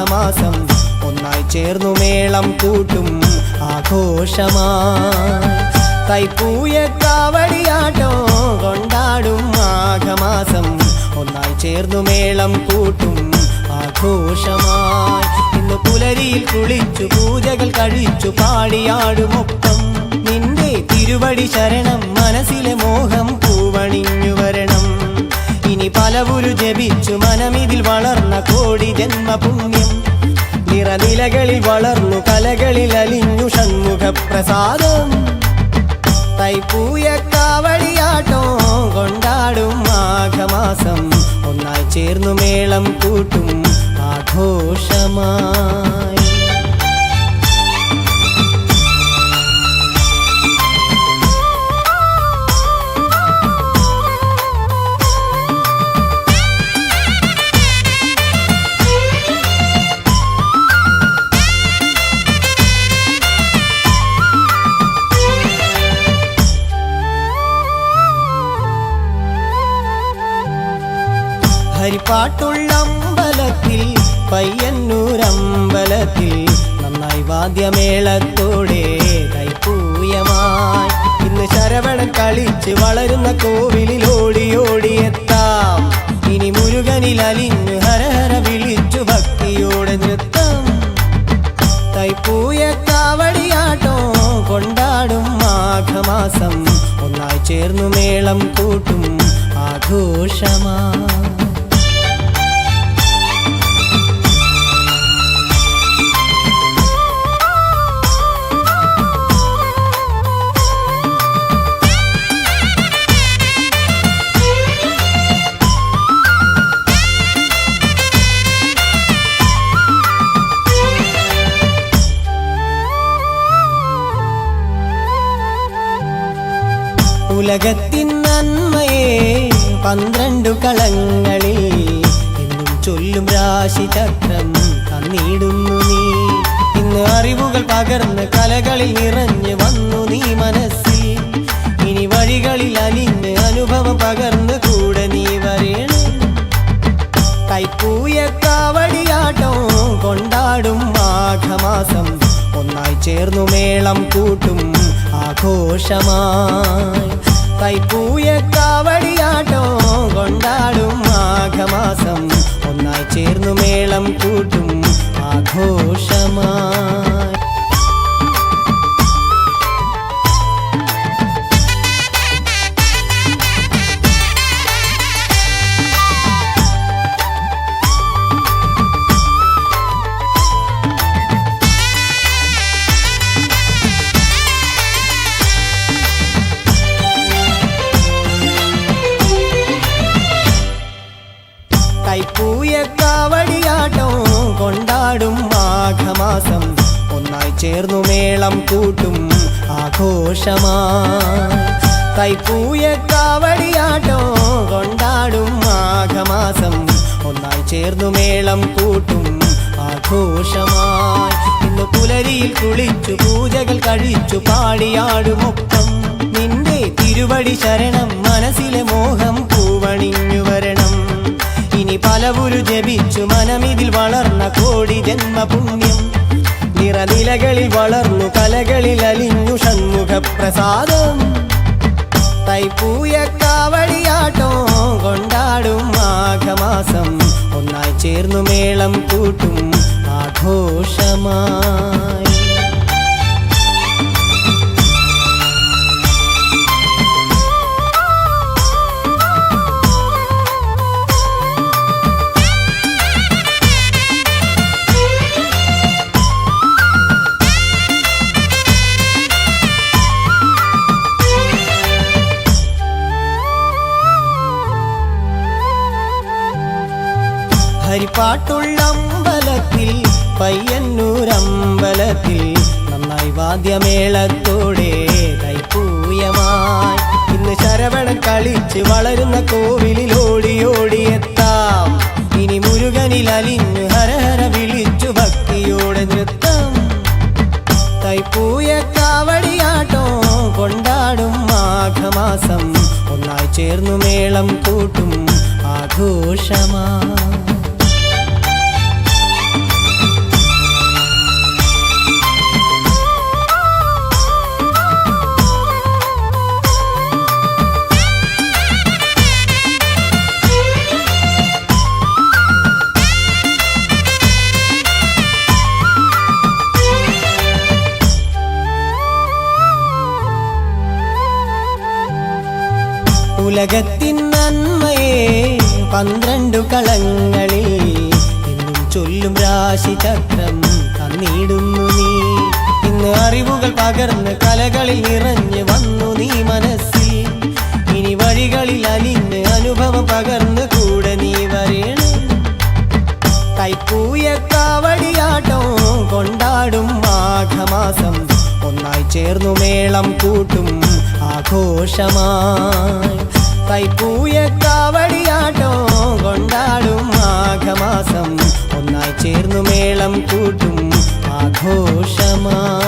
മാഘമാസം ഒന്നായി ചേർന്നു മേളം കൂട്ടും ആഘോഷമായി തൈപ്പൂയ കാവടിയാട്ടോ കൊണ്ടാടും മാഘമാസം ഒന്നായി ചേർന്നു മേളം കൂട്ടും ആഘോഷമായി ഇന്ന് പുലരിയിൽ കുളിച്ചു പൂജകൾ കഴിച്ചു പാടിയാടുമൊപ്പം നിന്റെ തിരുവടി ശരണം മനസ്സിലെ മോഹം പൂവണിഞ്ഞു വരണം ഇനി പലവുരു ജപിച്ചു മനമിതിൽ വളർന്ന കോടി ജന്മപുണ്യം നിറനിലകളിൽ വളർന്നു കലകളിൽ അലിഞ്ഞു ഷൺമുഖ പ്രസാദം തൈപ്പൂയ കാവടിയാട്ടോ കൊണ്ടാടും മാഘമാസം ഒന്നായി ചേർന്നു മേളം കൂട്ടും ആഘോഷമായി ഹരിപ്പാട്ടുള്ള അമ്പലത്തിൽ പയ്യന്നൂരമ്പലത്തിൽ നന്നായി വാദ്യമേളത്തോടെ തൈപ്പൂയമായി ഇന്ന് ശരവണൻ കളിച്ച് വളരുന്ന കോവിലിൽ ഓടിയോടിയെത്താം ഇനി മുരുകനിൽ അലിഞ്ഞു ഹരഹര വിളിച്ചു ഭക്തിയോടെ നൃത്തം തൈപ്പൂയ കാവടിയാട്ടോ കൊണ്ടാടും മാഘമാസം ഒന്നായി ചേർന്നു മേളം കൂട്ടും ആഘോഷമായി ഉലകത്തിൻ നന്മയെ 12 കളങ്ങളിൽ എന്നും ചൊല്ലും രാശിചക്രം തന്നിടുന്നു നീ ഇന്ന് അറിവുകൾ പകർന്ന് കലകളിൽ നിറഞ്ഞു വന്നു നീ മനസ്സിൽ ഇനി വഴികളിൽ അലിഞ്ഞ് അനുഭവം പകർന്ന് കൂടെ നീ വരേണം തൈപ്പൂയ കാവടിയാട്ടോ കൊണ്ടാടും മാഘമാസം ഒന്നായി ചേർന്നു മേളം കൂട്ടും ആഘോഷമായി തൈപ്പൂയ കാവടിയാട്ടോ കൊണ്ടാടും മാഘമാസം ഒന്നായി ചേർന്നു മേളം കൂട്ടും ആഘോഷമായി തൈപ്പൂയ കാവടിയാട്ടോ കൊണ്ടാടും മാഘമാസം ഒന്നായി ചേർന്നു മേളം കൂട്ടും ആഘോഷമായി തൈപ്പൂയ കാവടിയാട്ടോ കൊണ്ടാടും മാഘമാസം ഒന്നായി ചേർന്നു മേളം കൂട്ടും ആഘോഷമായി ഇന്ന് പുലരിയിൽ കുളിച്ചു പൂജകൾ കഴിച്ചു പാടിയാടുമൊപ്പം നിന്റെ തിരുവടി ശരണം മനസ്സിലെ മോഹം പൂവണിഞ്ഞു വരണം ഇനി പലവുരു ജപിച്ചു മനമിതിൽ വളർന്ന കോടി ജന്മപുണ്യം നിറനിലകളിൽ വളർന്നു കലകളിൽ അലിഞ്ഞു ഷൺമുഖ പ്രസാദം തൈപ്പൂയ കാവടിയാട്ടോ കൊണ്ടാടും മാഘമാസം ഒന്നായി ചേർന്നു മേളം കൂട്ടും ആഘോഷമായി ഹരിപ്പാട്ടുള്ള അമ്പലത്തിൽ പയ്യന്നൂരമ്പലത്തിൽ നന്നായി വാദ്യമേളത്തോടെ തൈപ്പൂയമായി ഇന്ന് ശരവണൻ കളിച്ച് വളരുന്ന കോവിലിൽ ഓടിയോടിയെത്താം ഇനി മുരുകനിൽ അലിഞ്ഞു ഹരഹര വിളിച്ചു ഭക്തിയോടെ നൃത്തം തൈപ്പൂയ കാവടിയാട്ടോ കൊണ്ടാടും മാഘമാസം ഒന്നായി ചേർന്നു മേളം കൂട്ടും ആഘോഷമായി ഉലകത്തിൻ നന്മയെ 12 കളങ്ങളിൽ എന്നും ചൊല്ലും രാശിചക്രം തന്നിടുന്നു നീ. ഇന്ന് അറിവുകൾ പകർന്ന് കലകളിൽ നിറഞ്ഞു വന്നു നീ മനസ്സിൽ. ഇനി വഴികളിൽ അലിഞ്ഞ് അനുഭവം പകർന്ന് കൂടെ നീ വരേണം. തൈപ്പൂയ കാവടിയാട്ടം കൊണ്ടാടും മാഘമാസം ഒന്നായി ചേർന്നു മേളം കൂട്ടും ആഘോഷമായി. തൈപ്പൂയ കാവടിയാട്ടം കൊണ്ടാടും മാഘമാസം ഒന്നായി ചേർന്നു മേളം കൂട്ടും ആഘോഷമായി.